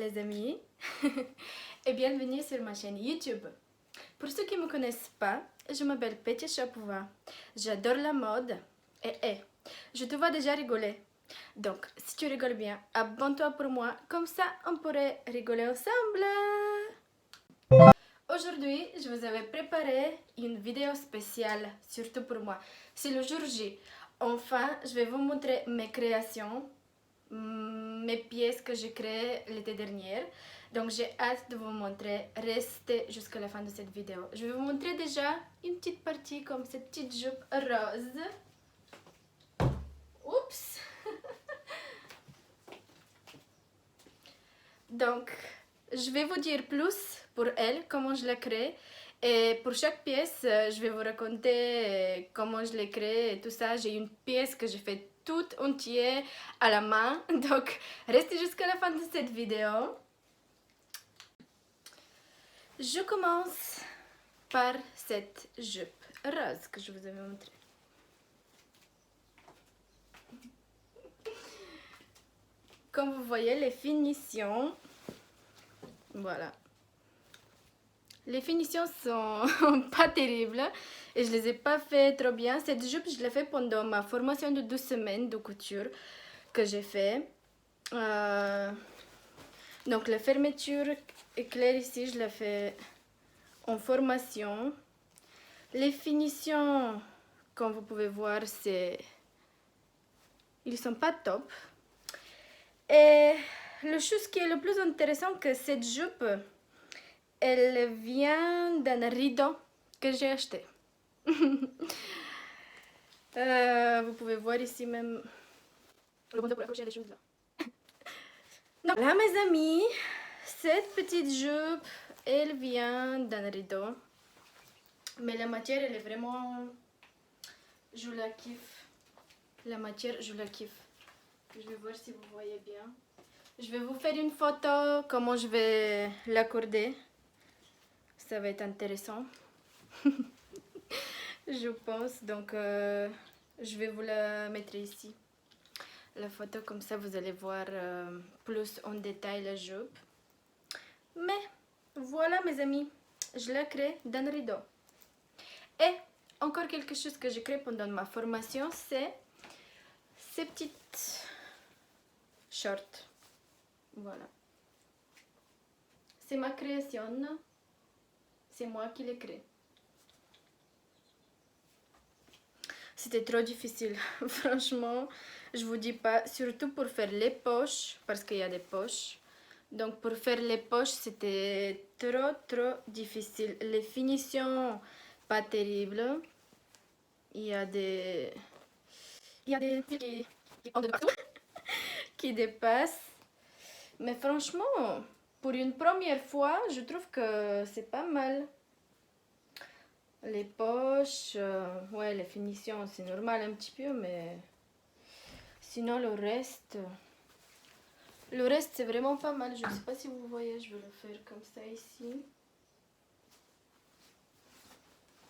les amis et bienvenue sur ma chaîne YouTube. Pour ceux qui ne me connaissent pas, je m'appelle Petya Chapova. J'adore la mode et je te vois déjà rigoler. Donc si tu rigoles bien, abonne-toi pour moi, comme ça on pourrait rigoler ensemble. Aujourd'hui, je vous avais préparé une vidéo spéciale, surtout pour moi. C'est le jour J. Enfin, je vais vous montrer mes créations, mes pièces que j'ai créées l'été dernier. Donc j'ai hâte de vous montrer. Restez jusqu'à la fin de cette vidéo. Je vais vous montrer déjà une petite partie comme cette petite jupe rose. Oups. Donc, je vais vous dire plus pour elle, comment je la crée. Et pour chaque pièce, je vais vous raconter comment je l'ai créée et tout ça. J'ai une pièce que j'ai fait toute entière à la main. Donc, restez jusqu'à la fin de cette vidéo. Je commence par cette jupe rose que je vous avais montrée. Comme vous voyez, les finitions, voilà. Les finitions sont pas terribles et je les ai pas fait trop bien. Cette jupe, je l'ai fait pendant ma formation de 12 semaines de couture que j'ai fait. Donc la fermeture éclair ici, je l'ai fait en formation. Les finitions, comme vous pouvez voir, ils sont pas top. Et la chose qui est le plus intéressant que cette jupe, elle vient d'un rideau que j'ai acheté. Vous pouvez voir ici même le bordel pour accrocher les choses là. Donc là mes amis, cette petite jupe, elle vient d'un rideau. Mais la matière, elle est vraiment... Je la kiffe. La matière, je la kiffe. Je vais voir si vous voyez bien. Je vais vous faire une photo, comment je vais l'accorder. Ça va être intéressant. Je pense. Donc, je vais vous la mettre ici. La photo, comme ça, vous allez voir plus en détail la jupe. Mais, voilà mes amis. Je l'ai créé dans le rideau. Et encore quelque chose que j'ai créé pendant ma formation, c'est ces petites shorts. Voilà. C'est ma création. C'est moi qui l'ai créé. C'était trop difficile. Franchement, je vous dis pas. Surtout pour faire les poches, parce qu'il y a des poches. Donc pour faire les poches, c'était trop difficile. Les finitions, pas terribles. Il y a des fils qui ont de partout, qui dépassent. Mais franchement, pour une première fois, je trouve que c'est pas mal. Les poches, ouais, les finitions, c'est normal un petit peu, mais sinon le reste c'est vraiment pas mal. Je ne sais pas si vous voyez, je vais le faire comme ça ici.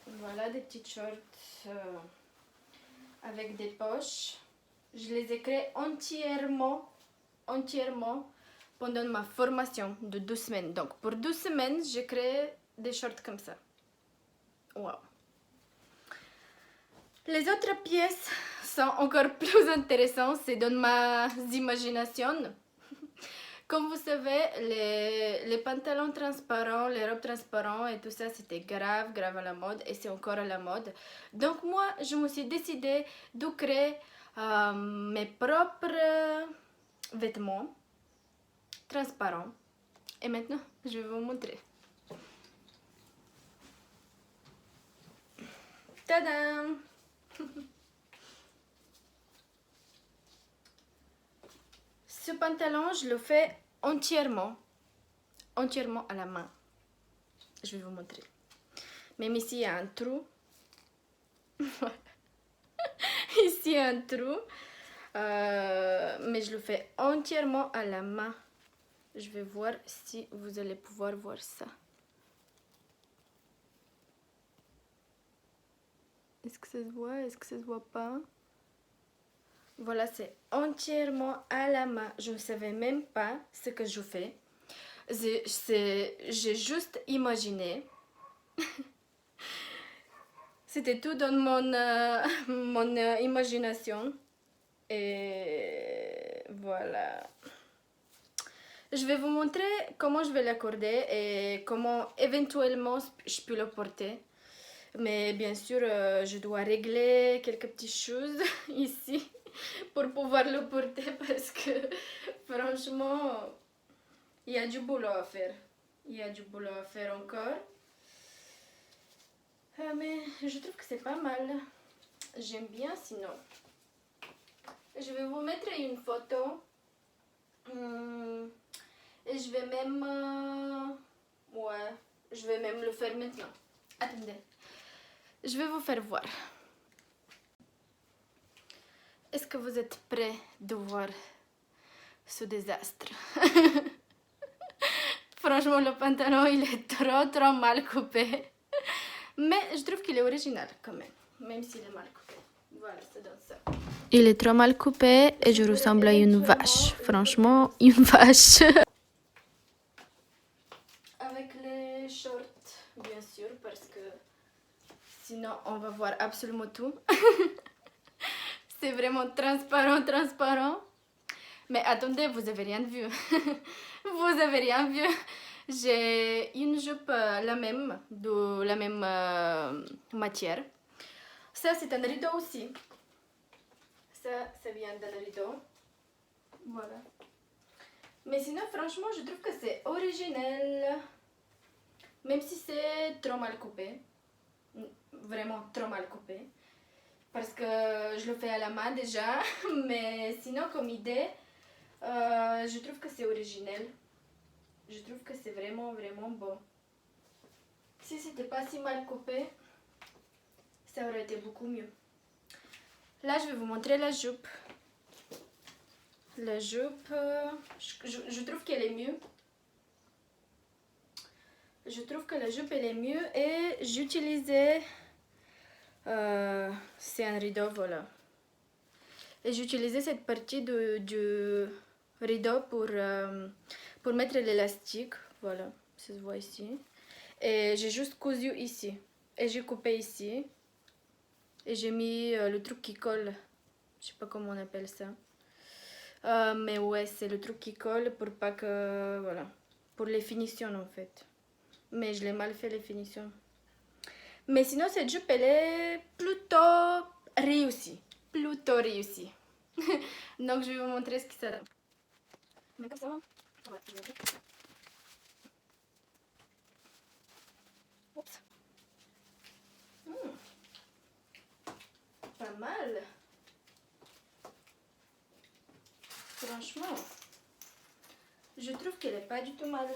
Voilà, des petites shorts avec des poches. Je les ai créées entièrement pendant ma formation de 12 semaines. Donc pour 12 semaines, j'ai créé des shorts comme ça. Wow. Les autres pièces sont encore plus intéressantes, c'est dans ma imagination. Comme vous savez, les pantalons transparents, les robes transparentes et tout ça, c'était grave à la mode et c'est encore à la mode. Donc moi, je me suis décidée de créer mes propres vêtements transparents. Et maintenant, je vais vous montrer. Tadam! Ce pantalon, je le fais entièrement à la main. Je vais vous montrer. Même ici, il y a un trou. Ici, il y a un trou. Mais je le fais entièrement à la main. Je vais voir si vous allez pouvoir voir ça. Est-ce que ça se voit? Est-ce que ça se voit pas? Voilà, c'est entièrement à la main. Je ne savais même pas ce que je fais. J'ai juste imaginé. C'était tout dans mon imagination. Et voilà. Je vais vous montrer comment je vais l'accorder et comment éventuellement je peux le porter. Mais bien sûr, je dois régler quelques petites choses ici pour pouvoir le porter parce que franchement, il y a du boulot à faire. Il y a du boulot à faire encore. Mais je trouve que c'est pas mal. J'aime bien sinon. Je vais vous mettre une photo. Et je vais même... ouais, je vais même le faire maintenant. Attendez. Je vais vous faire voir. Est-ce que vous êtes prêts de voir ce désastre? Franchement, le pantalon, il est trop mal coupé. Mais je trouve qu'il est original quand même. Même s'il est mal coupé. Voilà, ça donne ça. Il est trop mal coupé et je ressemble à une vache. Franchement, une vache. Avec les shorts, bien sûr, parce que sinon on va voir absolument tout. C'est vraiment transparent. Mais attendez, vous avez rien vu. Vous avez rien vu. J'ai une jupe la même, de la même matière. Ça, c'est un rideau aussi. Ça vient d'un rideau. Voilà. Mais sinon, franchement, je trouve que c'est original. Même si c'est trop mal coupé. Vraiment trop mal coupé. Parce que je le fais à la main déjà. Mais sinon, comme idée, je trouve que c'est original. Je trouve que c'est vraiment bon. Si c'était pas si mal coupé, ça aurait été beaucoup mieux. Là, je vais vous montrer la jupe. La jupe, je trouve qu'elle est mieux. Je trouve que la jupe, elle est mieux. Et j'utilisais... c'est un rideau, voilà. Et j'utilisais cette partie du rideau pour mettre l'élastique. Voilà, ça se voit ici. Et j'ai juste cousu ici. Et j'ai coupé ici. Et j'ai mis le truc qui colle. Je sais pas comment on appelle ça. Mais ouais, c'est le truc qui colle pour pas que... Voilà. Pour les finitions en fait. Mais je l'ai mal fait les finitions. Mais sinon, cette jupe, elle est plutôt réussie. Donc, je vais vous montrer ce que ça donne. Mais comme ça, ouais, je vais voir. Oups. Pas mal. Franchement, je trouve qu'elle est pas du tout mal.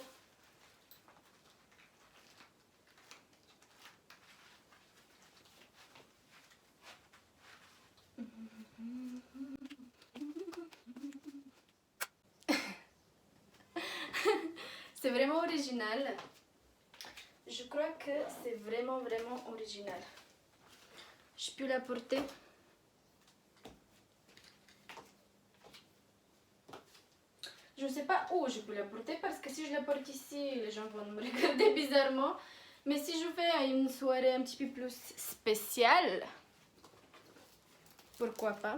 C'est vraiment original. Je crois que c'est vraiment original. Je peux la porter. Je ne sais pas où je peux la porter parce que si je la porte ici, les gens vont me regarder bizarrement. Mais si je fais une soirée un petit peu plus spéciale, pourquoi pas?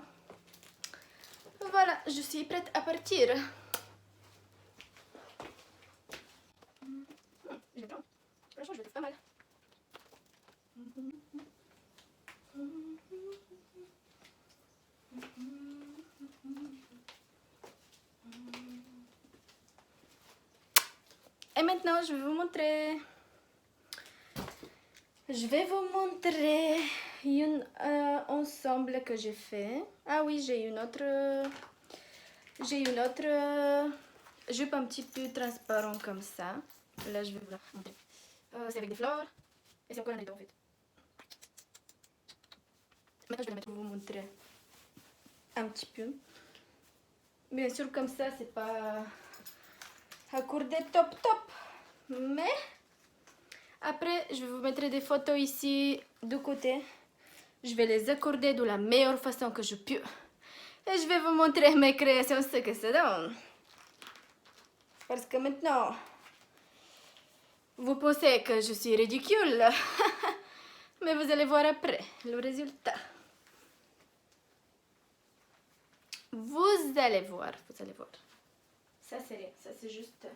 Voilà, je suis prête à partir. Je vais prendre. Franchement, je le trouve pas mal. Et maintenant, je vais vous montrer. Je vais vous montrer un ensemble que j'ai fait. Ah oui, j'ai une autre jupe un petit peu transparent comme ça. Là, je vais vous la montrer. C'est avec des fleurs et c'est encore un rideau en fait. Maintenant, je vais la mettre pour vous montrer un petit peu. Bien sûr, comme ça, c'est pas accordé top. Mais après, je vais vous mettre des photos ici de côté. Je vais les accorder de la meilleure façon que je peux. Et je vais vous montrer mes créations, ce que ça donne. Parce que maintenant, Vous pensez que je suis ridicule, mais vous allez voir après le résultat. Vous allez voir, vous allez voir. Ça c'est rien, ça c'est juste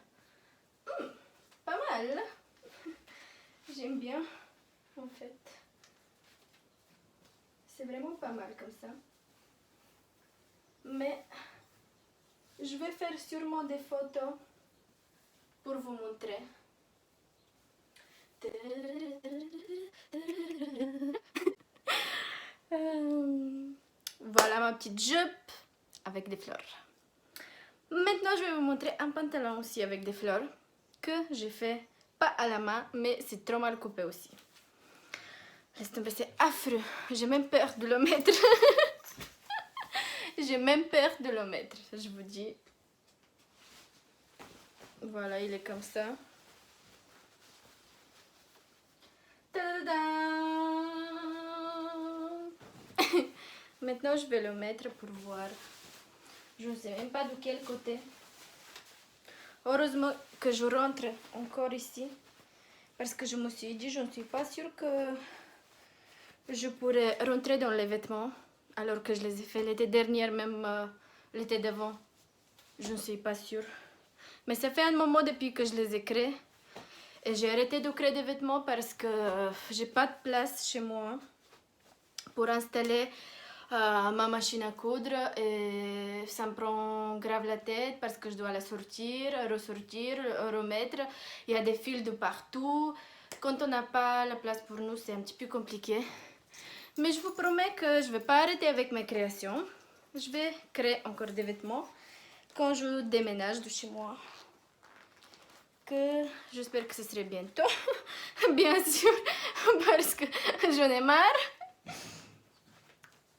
pas mal. J'aime bien en fait. C'est vraiment pas mal comme ça. Mais je vais faire sûrement des photos pour vous montrer. Voilà ma petite jupe avec des fleurs. Maintenant, je vais vous montrer un pantalon aussi avec des fleurs que j'ai fait pas à la main, mais c'est trop mal coupé aussi. Laisse tomber, c'est affreux. J'ai même peur de le mettre. J'ai même peur de le mettre, je vous dis. Voilà, il est comme ça. Tadam! Maintenant, je vais le mettre pour voir. Je ne sais même pas de quel côté. Heureusement que je rentre encore ici. Parce que je me suis dit, je ne suis pas sûre que je pourrais rentrer dans les vêtements. Alors que je les ai fait l'été dernier, même l'été d'avant. Je ne suis pas sûre. Mais ça fait un moment depuis que je les ai créés. Et j'ai arrêté de créer des vêtements parce que j'ai pas de place chez moi pour installer ma machine à coudre. Et ça me prend grave la tête parce que je dois la sortir, ressortir, remettre. Il y a des fils de partout. Quand on n'a pas la place pour nous, c'est un petit peu compliqué. Mais je vous promets que je ne vais pas arrêter avec mes créations. Je vais créer encore des vêtements quand je déménage de chez moi. Que j'espère que ce serait bientôt, bien sûr, parce que j'en ai marre.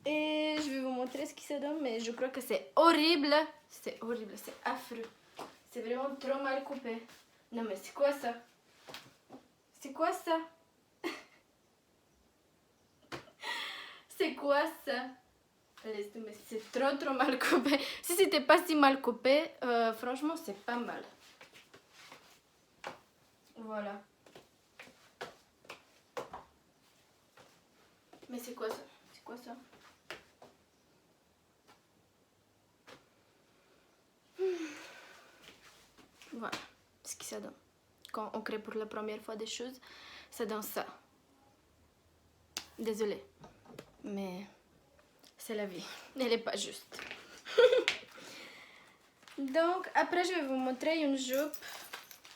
Et je vais vous montrer ce qui se donne, mais je crois que c'est horrible. C'est horrible, c'est affreux. C'est vraiment trop mal coupé. Non mais c'est quoi ça? C'est quoi ça? C'est quoi ça? Laisse tomber, c'est trop mal coupé. Si c'était pas si mal coupé, franchement c'est pas mal. Voilà. Mais c'est quoi ça? C'est quoi ça? Voilà ce que ça donne. Quand on crée pour la première fois des choses, ça donne ça. Désolée, mais c'est la vie. Elle n'est pas juste. Donc, après, je vais vous montrer une jupe,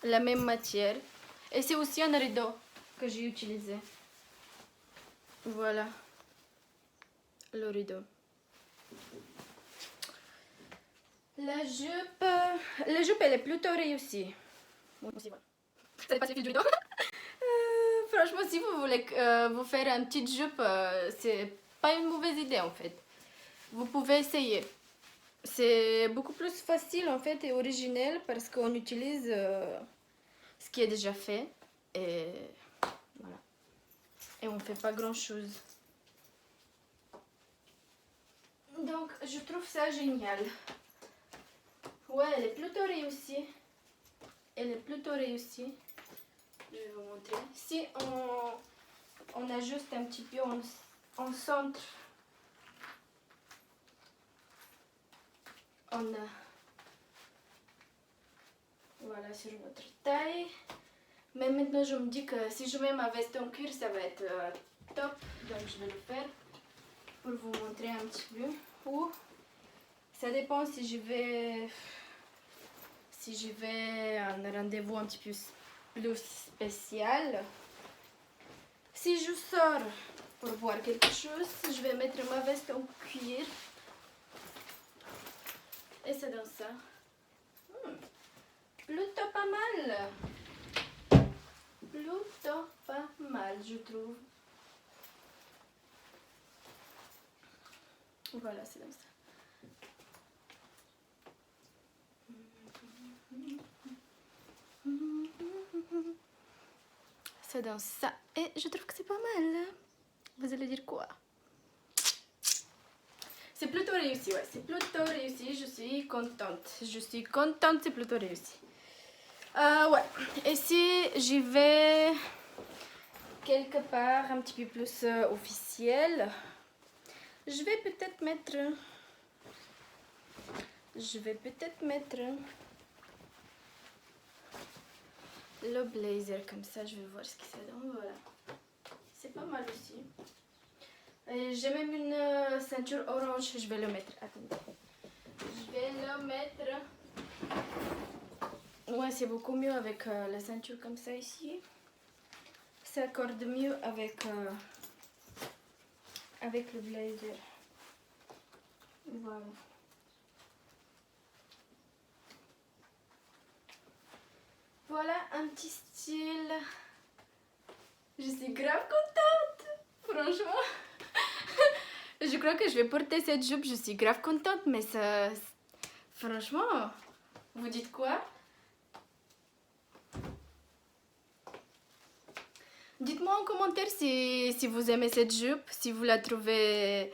la même matière. Et c'est aussi un rideau que j'ai utilisé. Voilà, le rideau. La jupe, elle est plutôt réussie. Bon, aussi, voilà. Ça dépasse le fil du rideau. Franchement, si vous voulez vous faire une petite jupe, c'est pas une mauvaise idée en fait. Vous pouvez essayer. C'est beaucoup plus facile en fait et original parce qu'on utilise ce qui est déjà fait. Et voilà. Et on fait pas grand chose. Donc je trouve ça génial. Ouais, elle est plutôt réussie. Elle est plutôt réussie. Je vais vous montrer. Si on ajuste un petit peu en centre, on a voilà sur votre taille. Mais maintenant je me dis que si je mets ma veste en cuir, ça va être top. Donc je vais le faire pour vous montrer un petit peu. Ou ça dépend si je vais à un rendez-vous un petit peu plus spécial. Si je sors pour voir quelque chose, je vais mettre ma veste en cuir. Et ça donne ça. Plutôt pas mal. Plutôt pas mal, je trouve. Voilà, c'est comme ça. Ça donne ça. Et je trouve que c'est pas mal. Vous allez dire quoi? C'est plutôt réussi, ouais. C'est plutôt réussi. Je suis contente. Je suis contente, c'est plutôt réussi. Ouais. Et si j'y vais quelque part un petit peu plus officiel, je vais peut-être mettre... le blazer comme ça, je vais voir ce que ça donne. Voilà. C'est pas mal aussi. J'ai même une ceinture orange, je vais le mettre. Attendez. Je vais le mettre. Ouais, c'est beaucoup mieux avec la ceinture comme ça ici. Ça accorde mieux avec le blazer. Voilà. Voilà un petit style. Je suis grave contente. Franchement. Je crois que je vais porter cette jupe. Je suis grave contente. Mais ça... Franchement, vous dites quoi? Dites-moi en commentaire si vous aimez cette jupe. Si vous la trouvez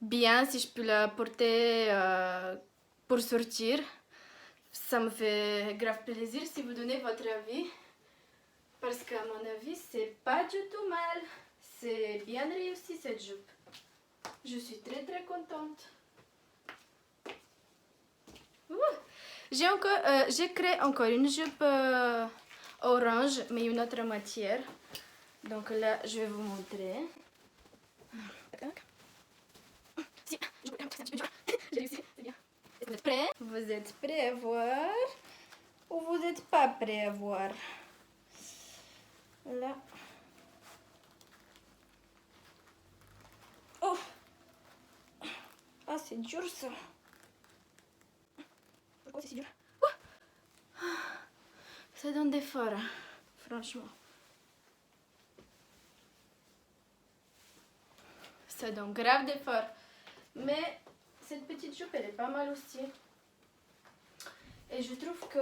bien. Si je peux la porter pour sortir. Ça me fait grave plaisir si vous donnez votre avis. Parce qu'à mon avis, c'est pas du tout mal. C'est bien réussi cette jupe. Je suis très très contente. J'ai créé encore une jupe orange, mais une autre matière. Donc là, je vais vous montrer. Vous êtes prêts? Vous êtes prêts à voir? Ou vous n'êtes pas prêts à voir? Là. Oh! Ah, c'est dur ça. Pourquoi c'est si dur? Oh! Ça donne des forts, franchement. Ça donne grave des forts. Mais cette petite jupe, elle est pas mal aussi. Et je trouve que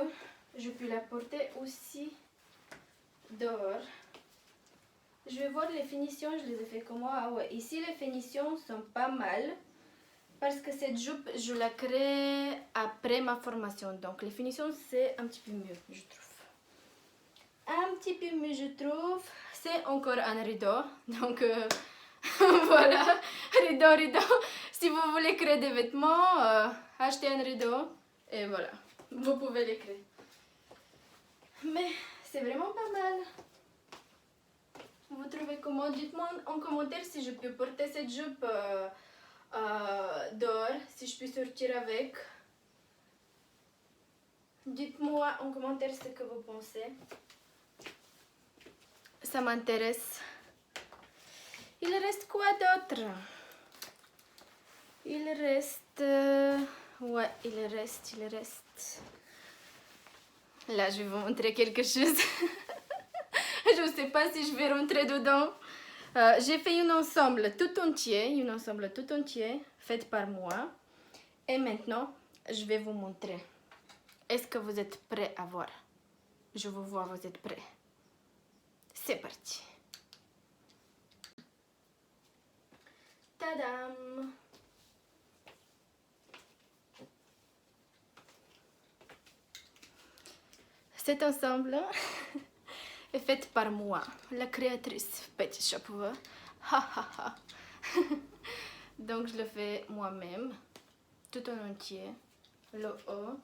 je peux la porter aussi dehors. Je vais voir les finitions, je les ai fait comment. Ah ouais, ici les finitions sont pas mal. Parce que cette jupe, je la crée après ma formation. Donc les finitions, c'est un petit peu mieux, je trouve. Un petit peu mieux, je trouve. C'est encore un rideau. Donc voilà, rideau. Si vous voulez créer des vêtements, achetez un rideau. Et voilà, vous pouvez les créer. Mais c'est vraiment pas mal. Vous trouvez comment? Dites-moi en commentaire si je peux porter cette jupe dehors, si je peux sortir avec. Dites-moi en commentaire ce que vous pensez. Ça m'intéresse. Il reste quoi d'autre? Il reste... ouais, il reste. Là, je vais vous montrer quelque chose. Je ne sais pas si je vais rentrer dedans. J'ai fait un ensemble tout entier, fait par moi. Et maintenant, je vais vous montrer. Est-ce que vous êtes prêts à voir? Je vous vois, vous êtes prêts. C'est parti. Tadam! Cet ensemble est fait par moi, la créatrice Petit Chapeau. Donc je le fais moi-même, tout en entier, le haut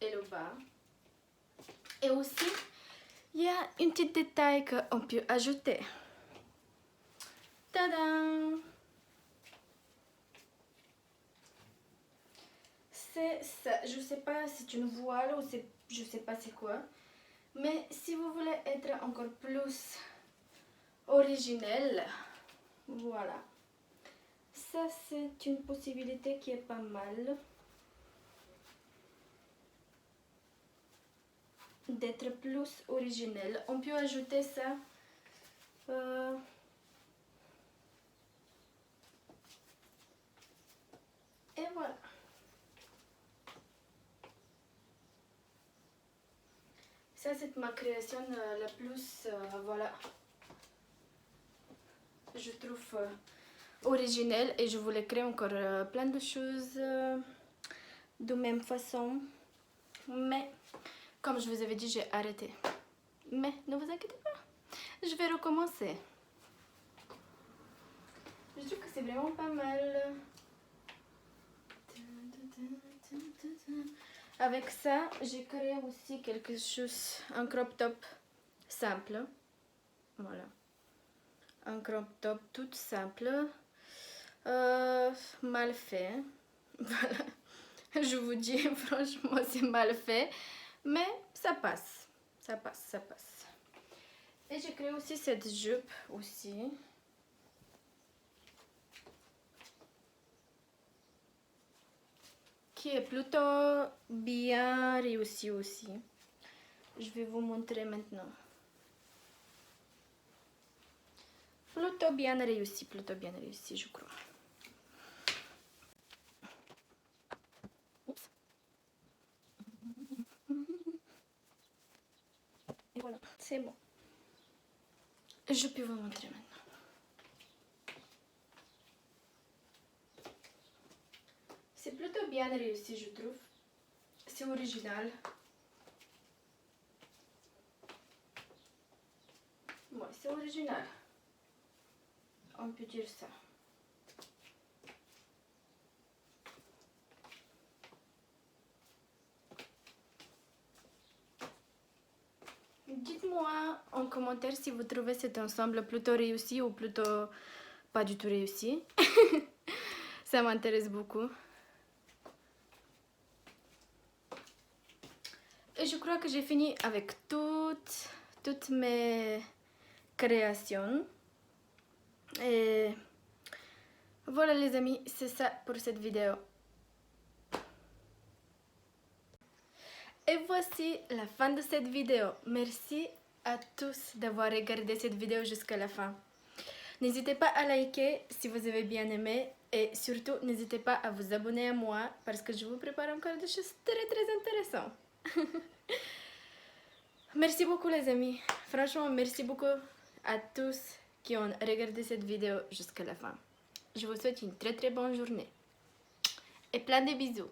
et le bas. Et aussi, il y a une petite détail qu'on peut ajouter. Tadam! C'est ça, je sais pas si c'est une voile ou je sais pas c'est quoi. Mais si vous voulez être encore plus originel, voilà. Ça, c'est une possibilité qui est pas mal. D'être plus originel. On peut ajouter ça. Et voilà. Ça, c'est ma création la plus, voilà. Je trouve originelle et je voulais créer encore plein de choses de même façon. Mais Comme je vous avais dit, j'ai arrêté. Mais ne vous inquiétez pas, je vais recommencer. Je trouve que c'est vraiment pas mal. Avec ça, j'ai créé aussi quelque chose, un crop top simple. Voilà. Un crop top tout simple. Mal fait. Voilà. Je vous dis, franchement, c'est mal fait. Mais ça passe. Ça passe, ça passe. Et j'ai créé aussi cette jupe aussi. Qui est plutôt bien réussi aussi. Je vais vous montrer maintenant. Plutôt bien réussi, je crois. Oups. Et voilà, c'est bon. Je peux vous montrer maintenant. C'est plutôt bien réussi, je trouve. C'est original. Ouais, c'est original. On peut dire ça. Dites-moi en commentaire si vous trouvez cet ensemble plutôt réussi ou plutôt pas du tout réussi. Ça m'intéresse beaucoup. Et je crois que j'ai fini avec toutes mes créations. Et voilà les amis, c'est ça pour cette vidéo. Et voici la fin de cette vidéo. Merci à tous d'avoir regardé cette vidéo jusqu'à la fin. N'hésitez pas à liker si vous avez bien aimé. Et surtout, n'hésitez pas à vous abonner à moi parce que je vous prépare encore des choses très intéressantes. Merci beaucoup les amis. Franchement, merci beaucoup à tous qui ont regardé cette vidéo jusqu'à la fin. Je vous souhaite une très bonne journée. Et plein de bisous.